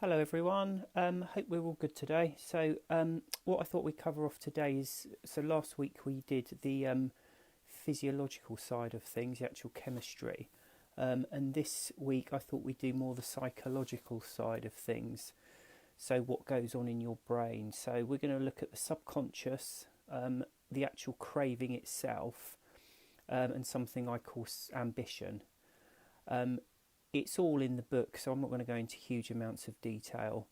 Hello everyone, hope we're all good today. What I thought we'd cover off today is, last week we did the physiological side of things, the actual chemistry, and this week I thought we'd do more the psychological side of things, so what goes on in your brain. So we're going to look at the subconscious, the actual craving itself, and something I call ambition. Um, it's all in the book, so I'm not going to go into huge amounts of detail.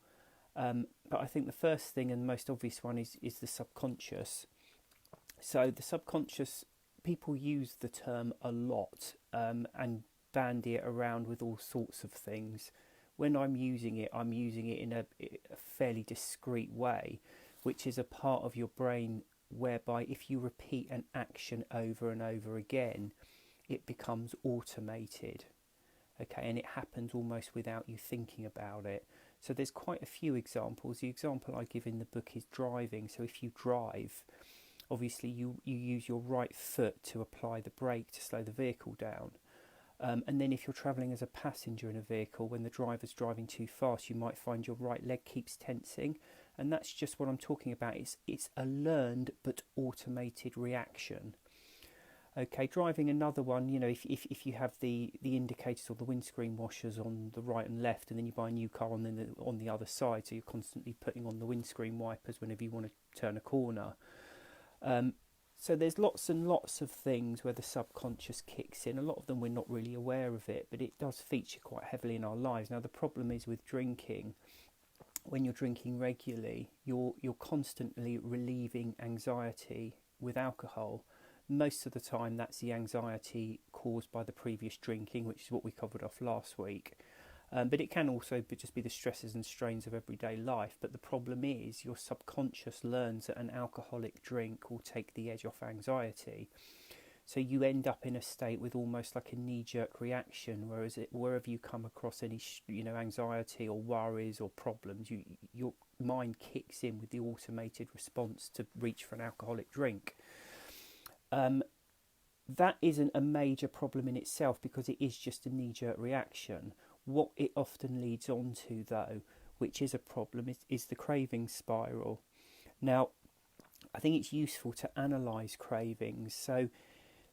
But I think the first thing and most obvious one is the subconscious. So the subconscious, people use the term a lot and bandy it around with all sorts of things. When I'm using it in a fairly discreet way, which is a part of your brain whereby if you repeat an action over and over again, it becomes automated. Okay, and it happens almost without you thinking about it. So there's quite a few examples. The example I give in the book is driving. So if you drive, obviously you use your right foot to apply the brake to slow the vehicle down. And then if you're travelling as a passenger in a vehicle, when the driver's driving too fast, you might find your right leg keeps tensing. And that's just what I'm talking about. It's a learned but automated reaction. Okay, driving, another one, if you have the indicators or the windscreen washers on the right and left, and then you buy a new car on the other side, so you're constantly putting on the windscreen wipers whenever you want to turn a corner. So there's lots and lots of things where the subconscious kicks in. A lot of them we're not really aware of it, but it does feature quite heavily in our lives. Now the problem is with drinking, when you're drinking regularly, you're constantly relieving anxiety with alcohol. Most of the time that's the anxiety caused by the previous drinking, which is what we covered off last week. But it can also just be the stresses and strains of everyday life. But the problem is your subconscious learns that an alcoholic drink will take the edge off anxiety. So you end up in a state with almost like a knee-jerk reaction, whereas wherever you come across any anxiety or worries or problems, your mind kicks in with the automated response to reach for an alcoholic drink. That isn't a major problem in itself because it is just a knee-jerk reaction. What it often leads on to, though, which is a problem, is the craving spiral. Now, I think it's useful to analyse cravings. So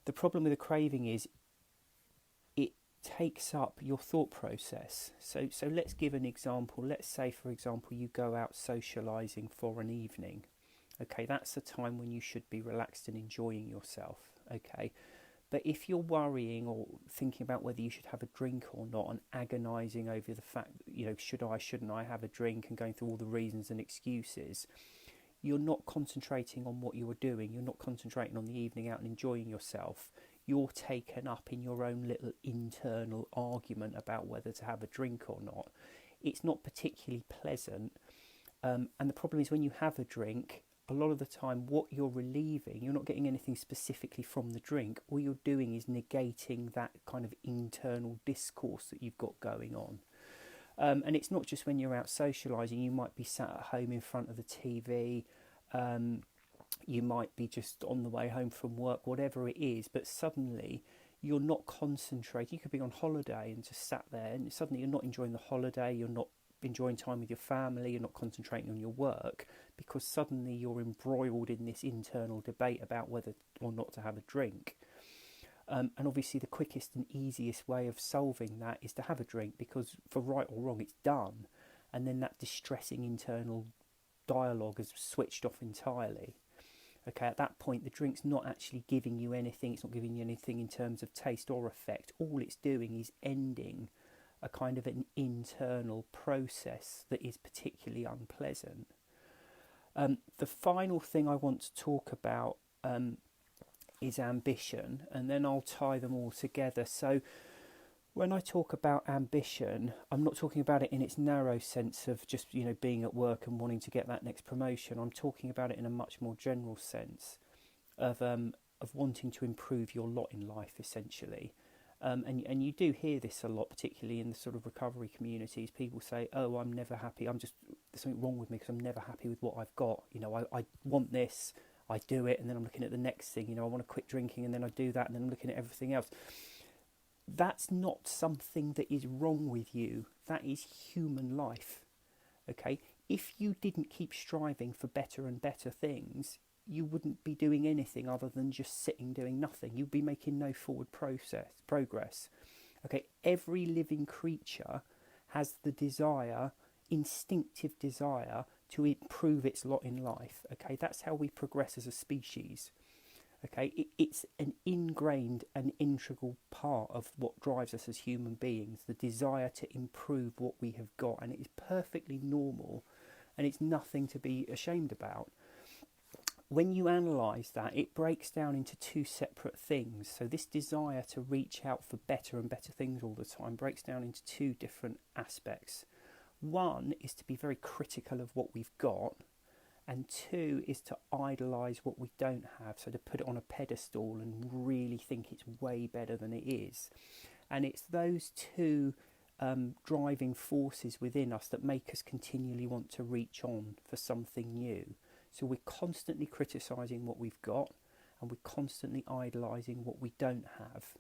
the problem with a craving is it takes up your thought process. So let's give an example. Let's say, for example, you go out socialising for an evening. Okay, that's the time when you should be relaxed and enjoying yourself. Okay, but if you're worrying or thinking about whether you should have a drink or not and agonising over the fact, shouldn't I have a drink, and going through all the reasons and excuses, you're not concentrating on what you are doing. You're not concentrating on the evening out and enjoying yourself. You're taken up in your own little internal argument about whether to have a drink or not. It's not particularly pleasant. And the problem is when you have a drink, a lot of the time what you're relieving, you're not getting anything specifically from the drink. All you're doing is negating that kind of internal discourse that you've got going on. And it's not just when you're out socialising. You might be sat at home in front of the TV. You might be just on the way home from work, whatever it is. But suddenly you're not concentrating. You could be on holiday and just sat there, and suddenly you're not enjoying the holiday. You're not enjoying time with your family. You're not concentrating on your work because suddenly you're embroiled in this internal debate about whether or not to have a drink. And obviously the quickest and easiest way of solving that is to have a drink, because for right or wrong it's done, and then that distressing internal dialogue has switched off entirely. Okay, at that point the drink's not actually giving you anything. It's not giving you anything in terms of taste or effect. All it's doing is ending a kind of an internal process that is particularly unpleasant. The final thing I want to talk about is ambition, and then I'll tie them all together. So when I talk about ambition, I'm not talking about it in its narrow sense of just being at work and wanting to get that next promotion. I'm talking about it in a much more general sense of wanting to improve your lot in life, essentially. And you do hear this a lot, particularly in the sort of recovery communities. People say, "Oh, I'm never happy. There's something wrong with me because I'm never happy with what I've got. I want this, I do it, and then I'm looking at the next thing. I want to quit drinking, and then I do that, and then I'm looking at everything else." That's not something that is wrong with you. That is human life. Okay, if you didn't keep striving for better and better things, you wouldn't be doing anything other than just sitting doing nothing. You'd be making no forward progress. Okay, every living creature has the desire, instinctive desire, to improve its lot in life. Okay, that's how we progress as a species. Okay, it's an ingrained and integral part of what drives us as human beings, the desire to improve what we have got, and it is perfectly normal, and it's nothing to be ashamed about. When you analyse that, it breaks down into two separate things. So this desire to reach out for better and better things all the time breaks down into two different aspects. One is to be very critical of what we've got, and two is to idolise what we don't have, so to put it on a pedestal and really think it's way better than it is. And it's those two driving forces within us that make us continually want to reach on for something new. So we're constantly criticising what we've got, and we're constantly idolising what we don't have.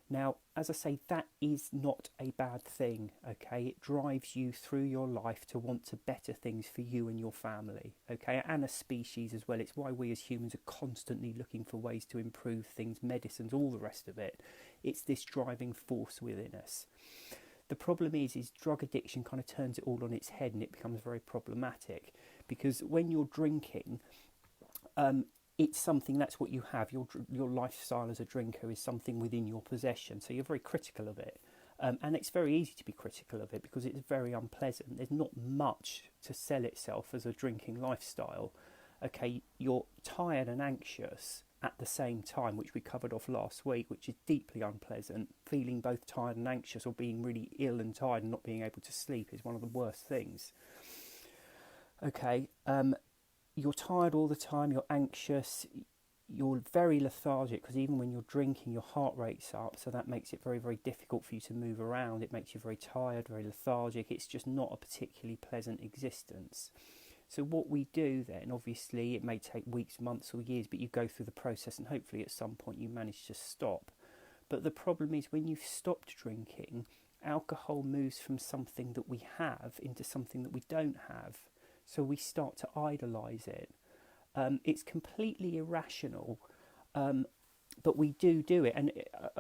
Now, as I say, that is not a bad thing, okay? It drives you through your life to want to better things for you and your family, okay? And a species as well. It's why we as humans are constantly looking for ways to improve things, medicines, all the rest of it. It's this driving force within us. The problem is drug addiction kind of turns it all on its head, and it becomes very problematic, because when you're drinking, it's something, that's what you have. Your lifestyle as a drinker is something within your possession, so you're very critical of it. And it's very easy to be critical of it because it's very unpleasant. There's not much to sell itself as a drinking lifestyle. Okay, you're tired and anxious at the same time, which we covered off last week, which is deeply unpleasant. Feeling both tired and anxious, or being really ill and tired and not being able to sleep, is one of the worst things. Okay, you're tired all the time, you're anxious, you're very lethargic, because even when you're drinking, your heart rate's up, so that makes it very, very difficult for you to move around. It makes you very tired, very lethargic. It's just not a particularly pleasant existence. So what we do then, obviously, it may take weeks, months or years, but you go through the process and hopefully at some point you manage to stop. But the problem is, when you've stopped drinking, alcohol moves from something that we have into something that we don't have. So we start to idolise it. It's completely irrational, but we do it. And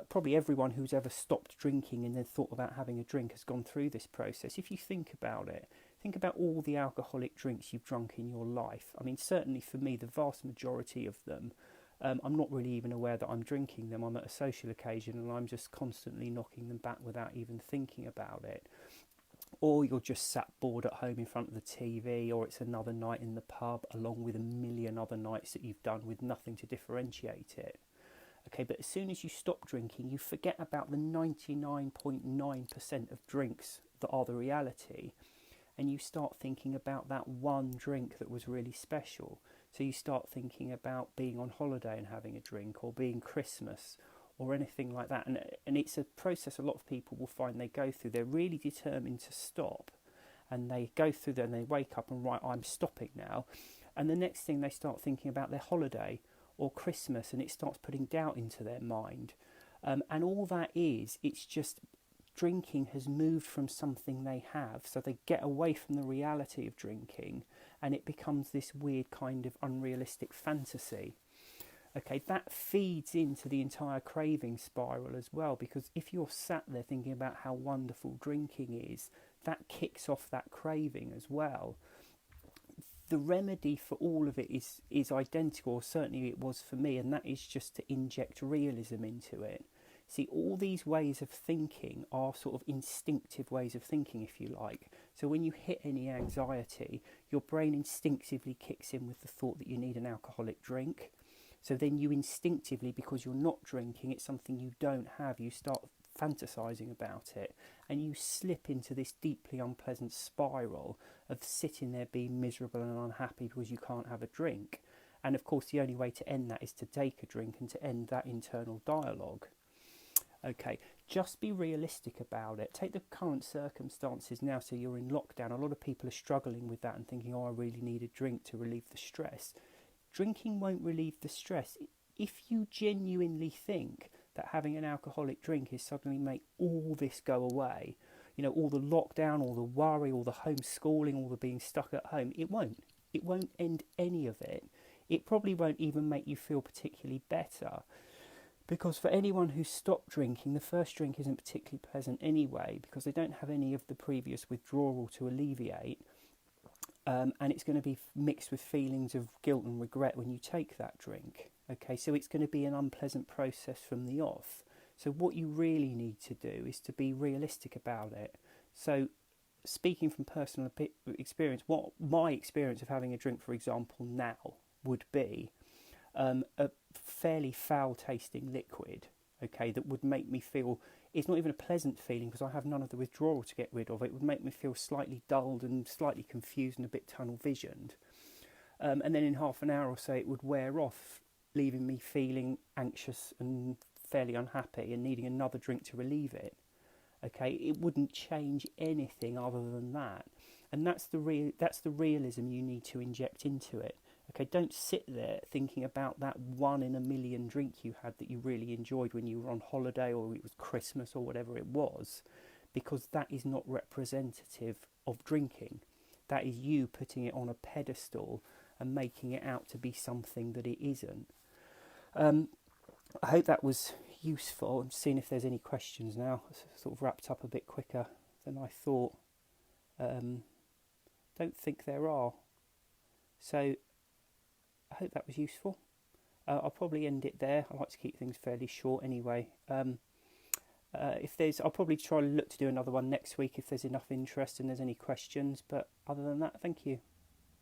probably everyone who's ever stopped drinking and then thought about having a drink has gone through this process. If you think about it, think about all the alcoholic drinks you've drunk in your life. I mean, certainly for me, the vast majority of them, I'm not really even aware that I'm drinking them. I'm at a social occasion and I'm just constantly knocking them back without even thinking about it. Or you're just sat bored at home in front of the TV, or it's another night in the pub along with a million other nights that you've done with nothing to differentiate it. Okay, but as soon as you stop drinking, you forget about the 99.9% of drinks that are the reality, and you start thinking about that one drink that was really special. So you start thinking about being on holiday and having a drink, or being Christmas, or anything like that. And it's a process a lot of people will find they go through. They're really determined to stop, and they go through there and they wake up and, right, I'm stopping now. And the next thing, they start thinking about their holiday or Christmas, and it starts putting doubt into their mind. And all that is, it's just drinking has moved from something they have, so they get away from the reality of drinking, and it becomes this weird kind of unrealistic fantasy. Okay, that feeds into the entire craving spiral as well, because if you're sat there thinking about how wonderful drinking is, that kicks off that craving as well. The remedy for all of it is identical, or certainly it was for me, and that is just to inject realism into it. See, all these ways of thinking are sort of instinctive ways of thinking, if you like. So when you hit any anxiety, your brain instinctively kicks in with the thought that you need an alcoholic drink. So then you instinctively, because you're not drinking, it's something you don't have, you start fantasising about it, and you slip into this deeply unpleasant spiral of sitting there being miserable and unhappy because you can't have a drink. And of course the only way to end that is to take a drink and to end that internal dialogue. Okay, just be realistic about it. Take the current circumstances now. So you're in lockdown. A lot of people are struggling with that and thinking, oh, I really need a drink to relieve the stress. Drinking won't relieve the stress. If you genuinely think that having an alcoholic drink is suddenly make all this go away, all the lockdown, all the worry, all the homeschooling, all the being stuck at home. It won't. It won't end any of it. It probably won't even make you feel particularly better. Because for anyone who's stopped drinking, the first drink isn't particularly pleasant anyway, because they don't have any of the previous withdrawal to alleviate. And it's going to be mixed with feelings of guilt and regret when you take that drink. Okay, so it's going to be an unpleasant process from the off. So what you really need to do is to be realistic about it. So speaking from personal experience, what my experience of having a drink, for example, now would be a fairly foul tasting liquid, okay, that would make me feel, it's not even a pleasant feeling because I have none of the withdrawal to get rid of. It would make me feel slightly dulled and slightly confused and a bit tunnel visioned. And then in half an hour or so it would wear off, leaving me feeling anxious and fairly unhappy and needing another drink to relieve it. Okay, it wouldn't change anything other than that. And that's the realism you need to inject into it. Okay, don't sit there thinking about that 1 in a million drink you had that you really enjoyed when you were on holiday or it was Christmas or whatever it was, because that is not representative of drinking. That is you putting it on a pedestal and making it out to be something that it isn't. I hope that was useful. I'm seeing if there's any questions now. It's sort of wrapped up a bit quicker than I thought. Don't think there are. So I hope that was useful. I'll probably end it there. I like to keep things fairly short anyway. I'll probably try to look to do another one next week if there's enough interest and there's any questions. But other than that, thank you.